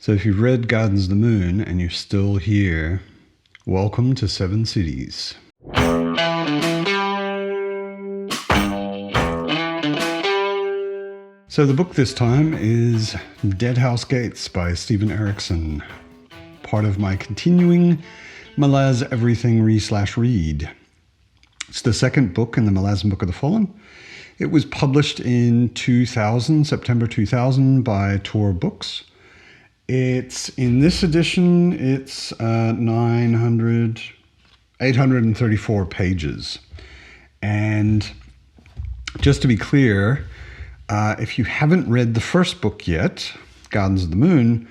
So if you've read Gardens of the Moon and you're still here, welcome to Seven Cities. So the book this time is Deadhouse Gates by Steven Erikson, part of my continuing Malaz Everything Read. It's the second book in the Malazan Book of the Fallen. It was published in September 2000 by Tor Books. It's in this edition, it's 834 pages. And just to be clear, if you haven't read the first book yet, Gardens of the Moon,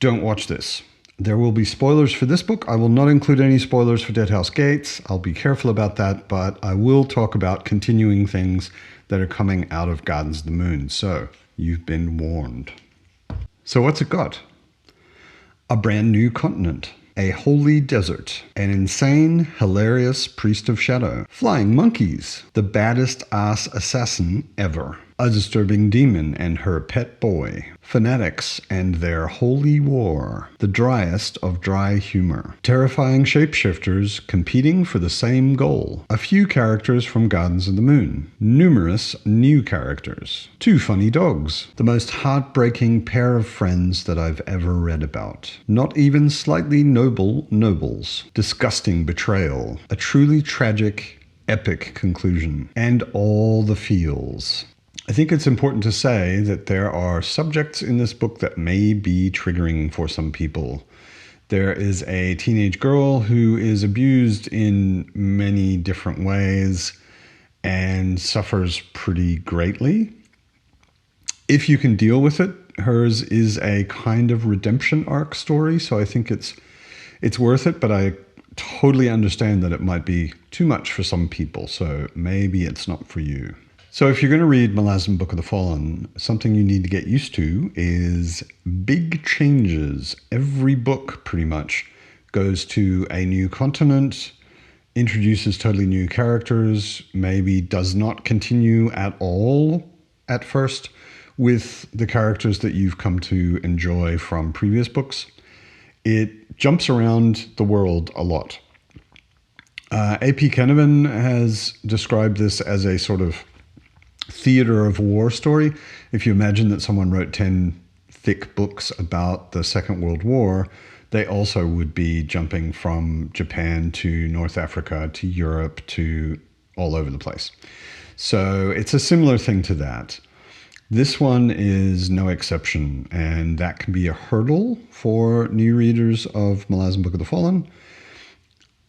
don't watch this. There will be spoilers for this book. I will not include any spoilers for Deadhouse Gates. I'll be careful about that, but I will talk about continuing things that are coming out of Gardens of the Moon. So you've been warned. So what's it got? A brand new continent, a holy desert, an insane, hilarious priest of shadow, flying monkeys, the baddest ass assassin ever, a disturbing demon and her pet boy, fanatics and their holy war, the driest of dry humor, terrifying shapeshifters competing for the same goal, a few characters from Gardens of the Moon, numerous new characters, two funny dogs, the most heartbreaking pair of friends that I've ever read about, not even slightly noble nobles, disgusting betrayal, a truly tragic, epic conclusion, and all the feels. I think it's important to say that there are subjects in this book that may be triggering for some people. There is a teenage girl who is abused in many different ways and suffers pretty greatly. If you can deal with it, hers is a kind of redemption arc story, so I think it's worth it, but I totally understand that it might be too much for some people, so maybe it's not for you. So if you're going to read Malazan Book of the Fallen, something you need to get used to is big changes. Every book, pretty much, goes to a new continent, introduces totally new characters, maybe does not continue at all at first with the characters that you've come to enjoy from previous books. It jumps around the world a lot. A.P. Canavan has described this as a sort of theater of war story. If you imagine that someone wrote 10 thick books about the Second World War, they also would be jumping from Japan to North Africa to Europe to all over the place. So it's a similar thing to that. This one is no exception, and that can be a hurdle for new readers of Malazan Book of the Fallen.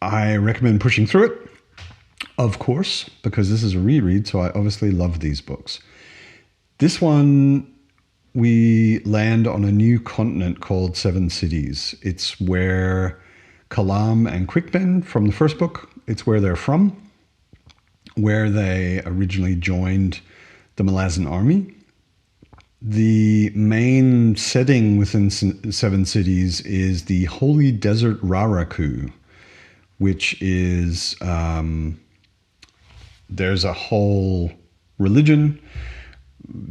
I recommend pushing through it, of course, because this is a reread, so I obviously love these books. This one, we land on a new continent called Seven Cities. It's where Kalam and Quickben from the first book, it's where they're from, where they originally joined the Malazan army. The main setting within Seven Cities is the holy desert Raraku, which is... there's a whole religion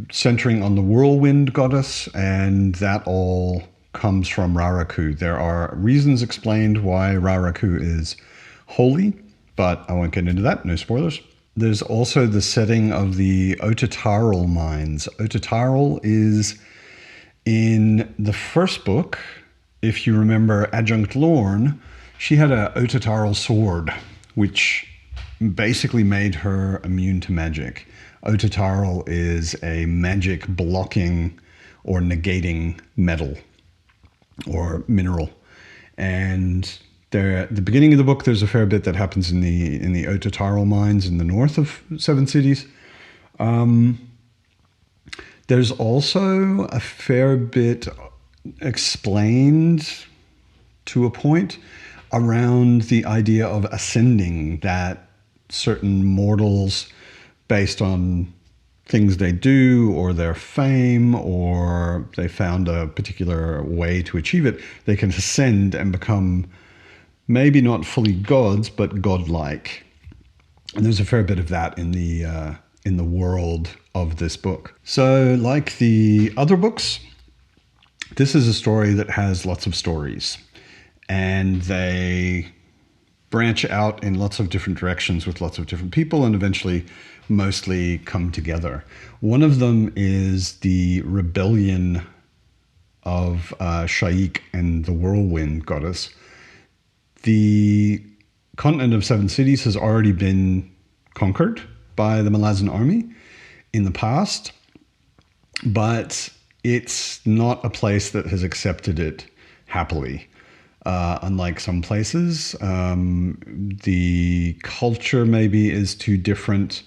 centering on the whirlwind goddess, and that all comes from Raraku. There are reasons explained why Raraku is holy, but I won't get into that, no spoilers. There's also the setting of the Otatarl mines. Otatarl is in the first book, if you remember Adjunct Lorne, she had a Otatarl sword, which basically made her immune to magic. Otatarl is a magic blocking or negating metal or mineral. And there, at the beginning of the book, there's a fair bit that happens in the Otatarl mines in the north of Seven Cities. There's also a fair bit explained to a point around the idea of ascending, that certain mortals, based on things they do or their fame, or they found a particular way to achieve it, they can ascend and become maybe not fully gods, but godlike. And there's a fair bit of that in the world of this book. So like the other books, This is a story that has lots of stories, and they branch out in lots of different directions with lots of different people and eventually mostly come together. One of them is the rebellion of Shaik and the whirlwind goddess. The continent of Seven Cities has already been conquered by the Malazan army in the past, but it's not a place that has accepted it happily. Unlike some places, the culture maybe is too different,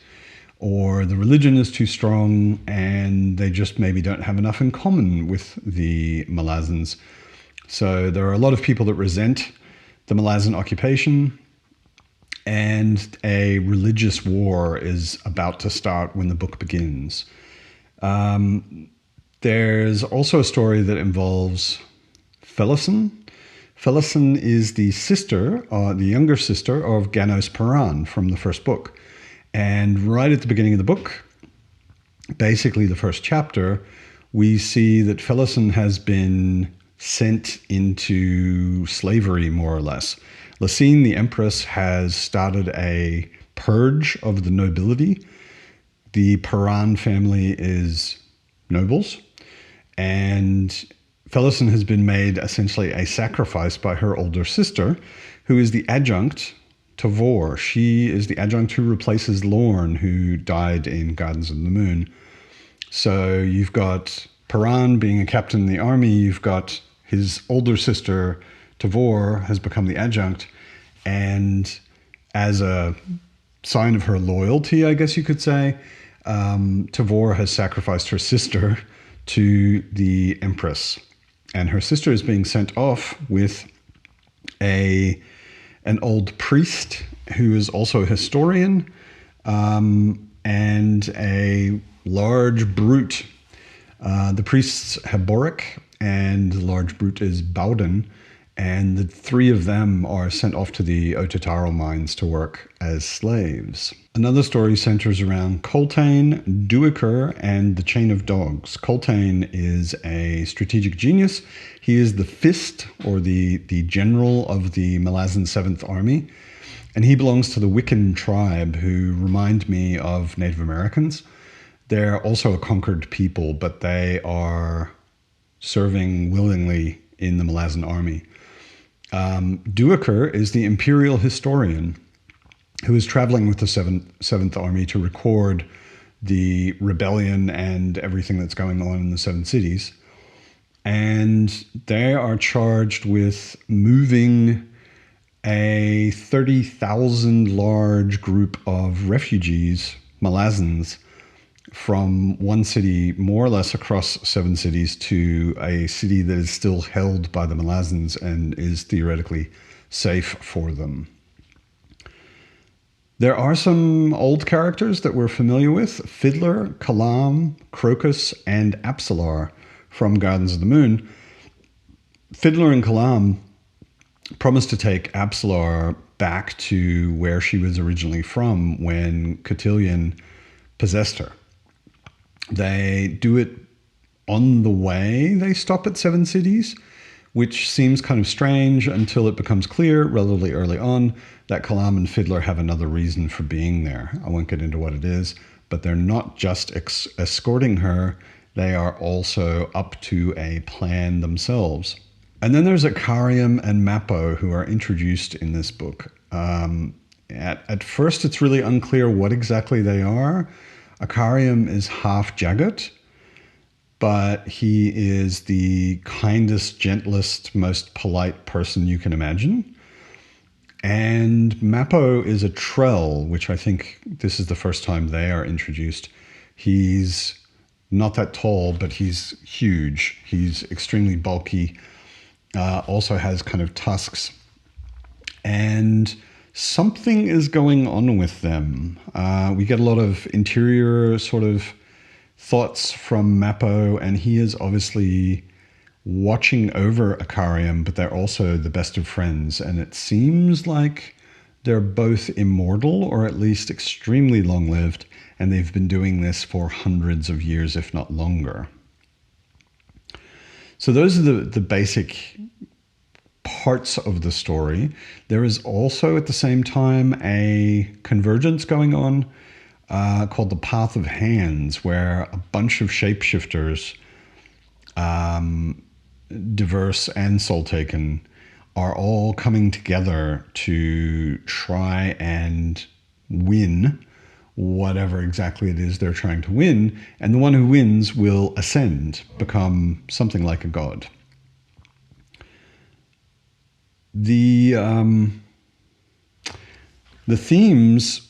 or the religion is too strong, and they just maybe don't have enough in common with the Malazans. So there are a lot of people that resent the Malazan occupation, and a religious war is about to start when the book begins. There's also a story that involves Felison. Felison is the sister, the younger sister of Ganos Paran from the first book. And right at the beginning of the book, basically the first chapter, we see that Felison has been sent into slavery, more or less. Lacine, the empress, has started a purge of the nobility. The Paran family is nobles, and Felison has been made essentially a sacrifice by her older sister, who is the adjunct to Vor. She is the adjunct who replaces Lorne, who died in Gardens of the Moon. So you've got Paran being a captain in the army, you've got his older sister, Tavor, has become the adjunct, and as a sign of her loyalty, I guess you could say, Tavor has sacrificed her sister to the empress. And her sister is being sent off with an old priest who is also a historian, and a large brute. The priest's Haboric, and the large brute is Bowden, and the three of them are sent off to the Ototaro mines to work as slaves. Another story centers around Coltane, Duiker, and the Chain of Dogs. Coltane is a strategic genius. He is the fist, or the general of the Malazan 7th Army, and he belongs to the Wiccan tribe, who remind me of Native Americans. They're also a conquered people, but they are serving willingly in the Malazan army. Duiker is the imperial historian who is traveling with the 7th Army to record the rebellion and everything that's going on in the 7 cities. And they are charged with moving a 30,000 large group of refugees, Malazans, from one city more or less across 7 cities to a city that is still held by the Malazans and is theoretically safe for them. There are some old characters that we're familiar with: Fiddler, Kalam, Crocus, and Apsalar from Gardens of the Moon. Fiddler and Kalam promised to take Apsalar back to where she was originally from when Cotillion possessed her. They do it on the way they stop at 7 cities, which seems kind of strange until it becomes clear relatively early on that Kalam and Fiddler have another reason for being there. I won't get into what it is, but they're not just escorting her, they are also up to a plan themselves. And then there's Akarium and Mappo, who are introduced in this book. At first, it's really unclear what exactly they are. Akarium is half Jagat, but he is the kindest, gentlest, most polite person you can imagine. And Mappo is a Trell, which I think this is the first time they are introduced. He's not that tall, but he's huge. He's extremely bulky, also has kind of tusks. And something is going on with them. We get a lot of interior sort of thoughts from Mappo, and he is obviously watching over Akarium, but they're also the best of friends. And it seems like they're both immortal, or at least extremely long-lived, and they've been doing this for hundreds of years, if not longer. So those are the basic parts of the story. There is also at the same time a convergence going on called the Path of Hands, where a bunch of shapeshifters, diverse and soul taken, are all coming together to try and win whatever exactly it is they're trying to win. And the one who wins will ascend, become something like a god. The themes,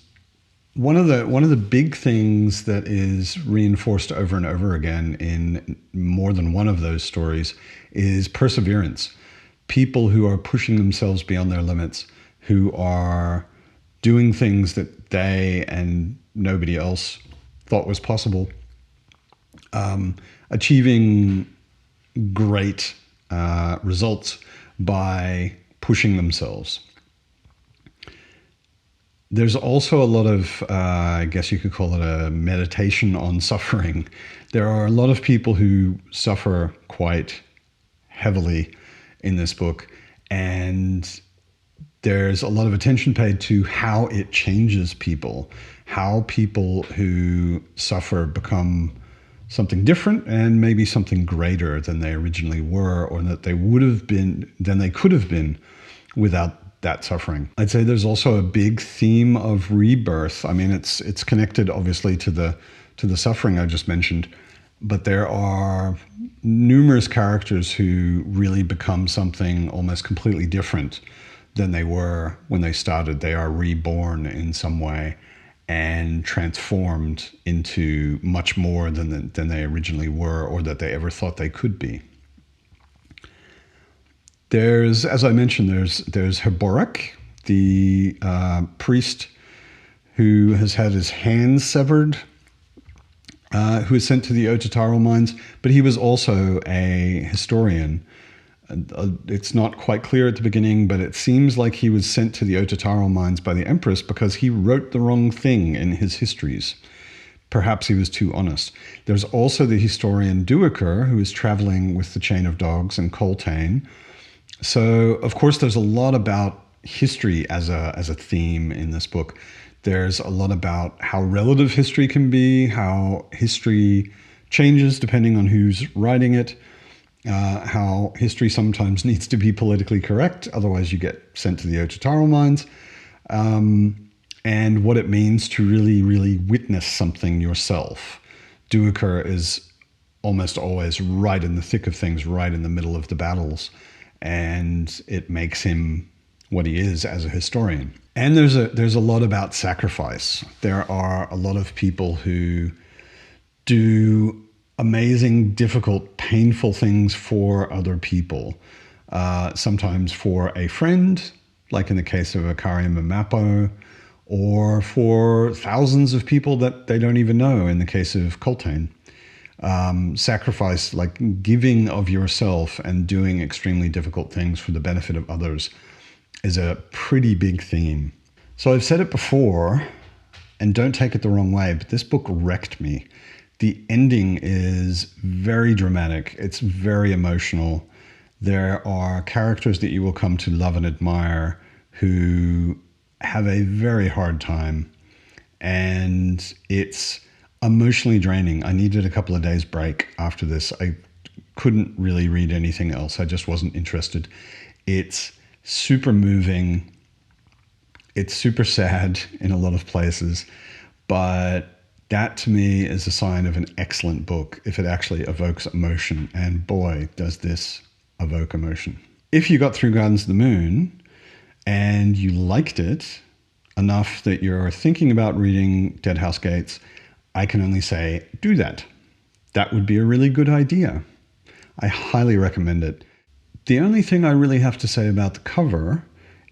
one of the big things that is reinforced over and over again in more than one of those stories is perseverance. People who are pushing themselves beyond their limits, who are doing things that they and nobody else thought was possible, achieving great results by pushing themselves. There's also a lot of, I guess you could call it a meditation on suffering. There are a lot of people who suffer quite heavily in this book, and there's a lot of attention paid to how it changes people, how people who suffer become something different and maybe something greater than they originally were, or that they would have been, than they could have been without that suffering. I'd say there's also a big theme of rebirth. I mean, it's connected obviously to the suffering I just mentioned, but there are numerous characters who really become something almost completely different than they were when they started. They are reborn in some way and transformed into much more than they originally were, or that they ever thought they could be. There's, as I mentioned, there's Haborak, the priest who has had his hands severed, who was sent to the Ototaro mines, but he was also a historian. It's not quite clear at the beginning, but it seems like he was sent to the Ototaro mines by the Empress because he wrote the wrong thing in his histories. Perhaps he was too honest. There's also the historian Duiker, who is traveling with the Chain of Dogs and Coltane. So, of course, there's a lot about history as a theme in this book. There's a lot about how relative history can be, how history changes depending on who's writing it, how history sometimes needs to be politically correct, otherwise you get sent to the Ototaro mines, and what it means to really, really witness something yourself. Duiker is almost always right in the thick of things, right in the middle of the battles, and it makes him what he is as a historian. And there's a lot about sacrifice. There are a lot of people who do amazing, difficult, painful things for other people. Sometimes for a friend, like in the case of Akari and Mappo, or for thousands of people that they don't even know, in the case of Coltane. Sacrifice, like giving of yourself and doing extremely difficult things for the benefit of others, is a pretty big theme. So I've said it before, and don't take it the wrong way, but this book wrecked me. The ending is very dramatic. It's very emotional. There are characters that you will come to love and admire who have a very hard time, and it's emotionally draining. I needed a couple of days break after this. I couldn't really read anything else. I just wasn't interested. It's super moving. It's super sad in a lot of places, but that to me is a sign of an excellent book if it actually evokes emotion. And boy, does this evoke emotion. If you got through Gardens of the Moon and you liked it enough that you're thinking about reading Deadhouse Gates, I can only say, do that. That would be a really good idea. I highly recommend it. The only thing I really have to say about the cover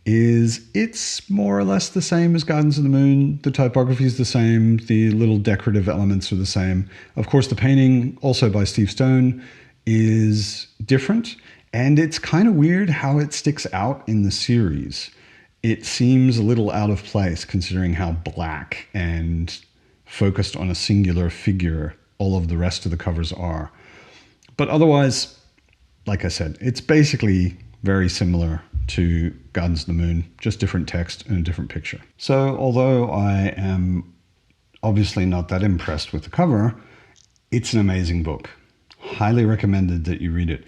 is it's more or less the same as Gardens of the Moon. The typography is the same. The little decorative elements are the same. Of course, the painting, also by Steve Stone, is different. And it's kind of weird how it sticks out in the series. It seems a little out of place considering how black and focused on a singular figure all of the rest of the covers are. But otherwise, like I said, it's basically very similar to Gardens of the Moon, just different text and a different picture. So although I am obviously not that impressed with the cover, it's an amazing book. Highly recommended that you read it.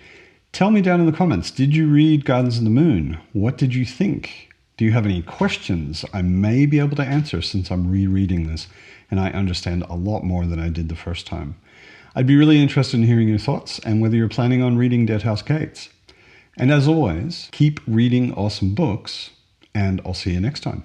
Tell me down in the comments, did you read Gardens of the Moon? What did you think? Do you have any questions I may be able to answer since I'm rereading this and I understand a lot more than I did the first time? I'd be really interested in hearing your thoughts and whether you're planning on reading Deadhouse Gates. And as always, keep reading awesome books, and I'll see you next time.